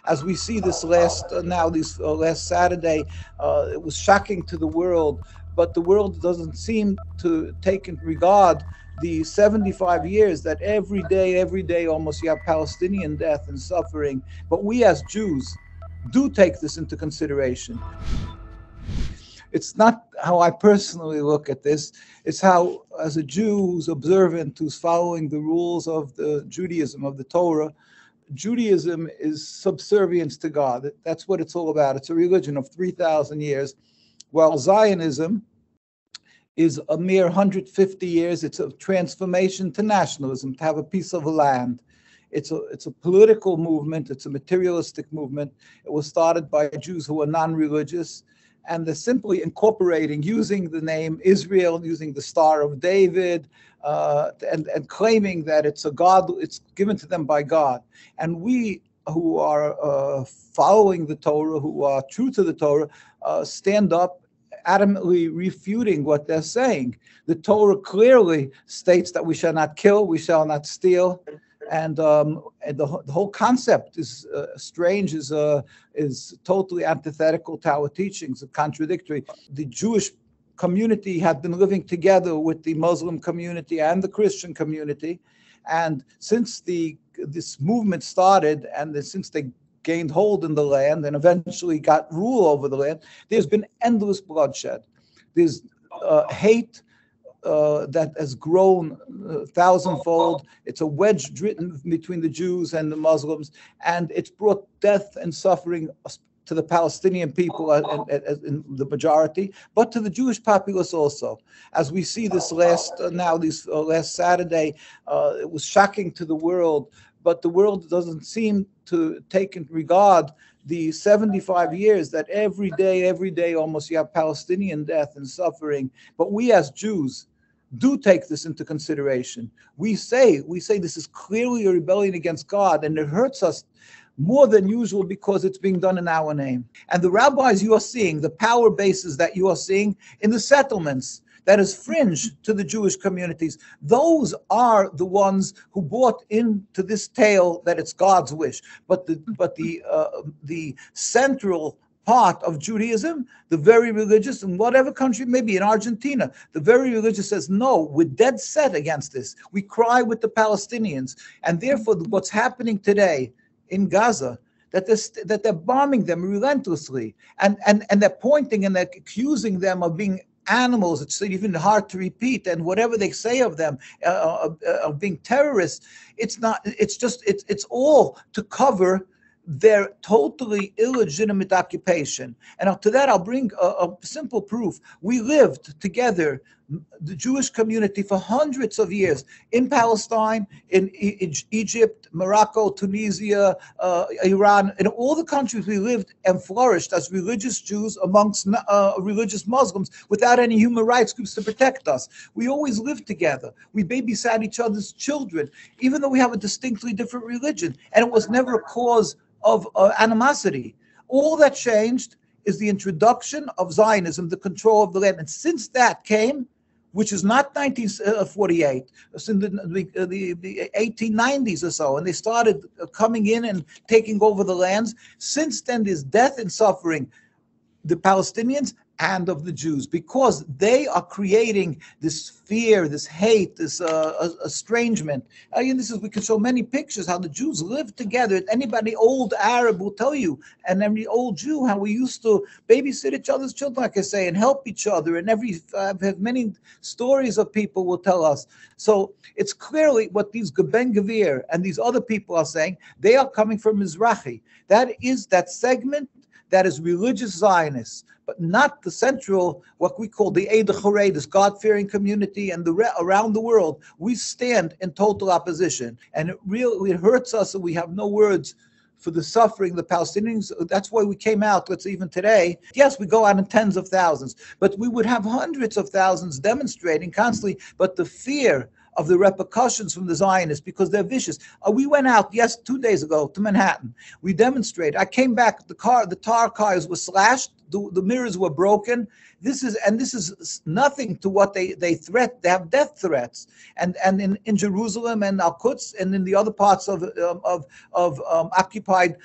As we see this last Saturday, it was shocking to the world, but the world doesn't seem to take in regard the 75 years that every day almost you have Palestinian death and suffering. But we as Jews do take this into consideration. It's not how I personally look at this. It's how, as a Jew who's observant, who's following the rules of the Judaism, of the Torah, Judaism is subservience to God. That's what it's all about. It's a religion of 3,000 years, while Zionism is a mere 150 years. It's a transformation to nationalism, to have a piece of land. It's a political movement. It's a materialistic movement. It was started by Jews who are non-religious, and they're simply incorporating, using the name Israel, using the Star of David, and claiming that it's it's given to them by God. And we who are following the Torah, who are true to the Torah, stand up adamantly refuting what they're saying. The Torah clearly states that we shall not kill, we shall not steal, and the whole concept is strange, is totally antithetical to our teachings, contradictory. The Jewish community had been living together with the Muslim community and the Christian community, and since this movement started, and since they gained hold in the land and eventually got rule over the land, there's been endless bloodshed. There's hate that has grown thousandfold. It's a wedge driven between the Jews and the Muslims, and it's brought death and suffering to the Palestinian people in the majority, but to the Jewish populace also. As we see this last Saturday, it was shocking to the world, but the world doesn't seem to take in regard the 75 years that every day almost you have Palestinian death and suffering. But we as Jews do take this into consideration. We say this is clearly a rebellion against God, and it hurts us more than usual because it's being done in our name. And the rabbis you are seeing, the power bases that you are seeing in the settlements that is fringe to the Jewish communities, those are the ones who bought into this tale that it's God's wish. But the central part of Judaism, the very religious, in whatever country, maybe in Argentina, the very religious says, no, we're dead set against this. We cry with the Palestinians. And therefore, what's happening today in Gaza, that they're bombing them relentlessly, and they're pointing and they're accusing them of being animals. It's even hard to repeat, and whatever they say of them, of being terrorists, it's all to cover their totally illegitimate occupation. And to that, I'll bring a simple proof. We lived together, the Jewish community, for hundreds of years in Palestine, in Egypt, Morocco, Tunisia, Iran, in all the countries we lived and flourished as religious Jews amongst religious Muslims without any human rights groups to protect us. We always lived together. We babysat each other's children, even though we have a distinctly different religion. And it was never a cause of animosity. All that changed is the introduction of Zionism, the control of the land. And since that came, which is not 1948, it's in the 1890s or so, and they started coming in and taking over the lands. Since then, there's death and suffering, the Palestinians and of the Jews, because they are creating this fear, this hate, this estrangement. We can show many pictures how the Jews live together. Anybody old Arab will tell you, and every old Jew, how we used to babysit each other's children, like I say, and help each other. And I've had many stories of people will tell us. So it's clearly what these Ben Gvir and these other people are saying. They are coming from Mizrahi. That is that segment that is religious Zionists, but not the central, what we call the Eid Chorei, this God-fearing community, and around the world. We stand in total opposition, and it hurts us, and we have no words for the suffering, the Palestinians. That's why we came out, let's say even today. Yes, we go out in tens of thousands, but we would have hundreds of thousands demonstrating constantly, but the fear of the repercussions from the Zionists, because they're vicious. We went out, 2 days ago to Manhattan. We demonstrated. I came back, the tar cars were slashed, the mirrors were broken. This is nothing to what they threat. They have death threats, and in Jerusalem and Al Quds and in the other parts of occupied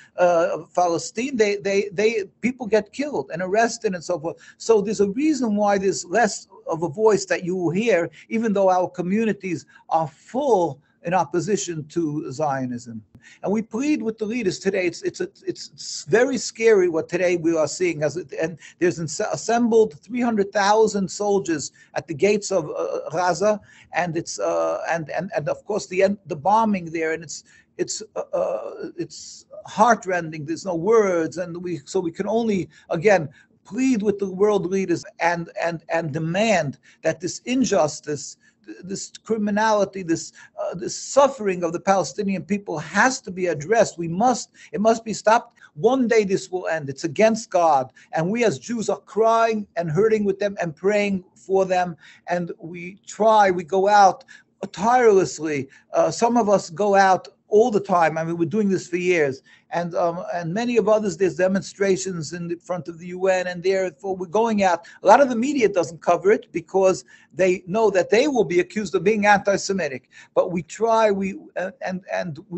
Palestine, they people get killed and arrested and so forth. So there's a reason why there's less of a voice that you will hear, even though our communities are full in opposition to Zionism. And we plead with the leaders today. It's very scary what today we are seeing. And there's assembled 300,000 soldiers at the gates of Gaza, and it's and of course the bombing there, and it's heartrending. There's no words, and we can only again plead with the world leaders and demand that this injustice, this criminality, this suffering of the Palestinian people has to be addressed. It must be stopped. One day this will end. It's against God. And we as Jews are crying and hurting with them and praying for them. And we go out tirelessly. Some of us go out all the time. I mean, we're doing this for years, and many of others. There's demonstrations in the front of the UN, and therefore we're going out. A lot of the media doesn't cover it because they know that they will be accused of being anti-Semitic. But we try. We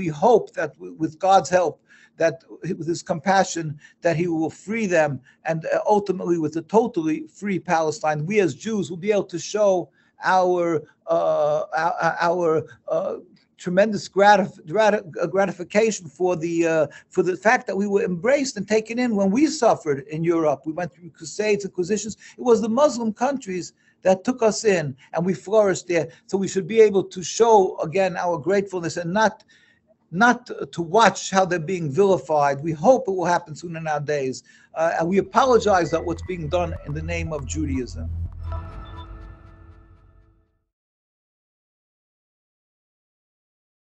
hope that with God's help, that with His compassion, that He will free them, and ultimately with a totally free Palestine, we as Jews will be able to show our tremendous gratification for the fact that we were embraced and taken in when we suffered in Europe. We went through crusades, inquisitions. It was the Muslim countries that took us in, and we flourished there. So we should be able to show again our gratefulness, and not to watch how they're being vilified. We hope it will happen soon in our days, and we apologize that what's being done in the name of Judaism.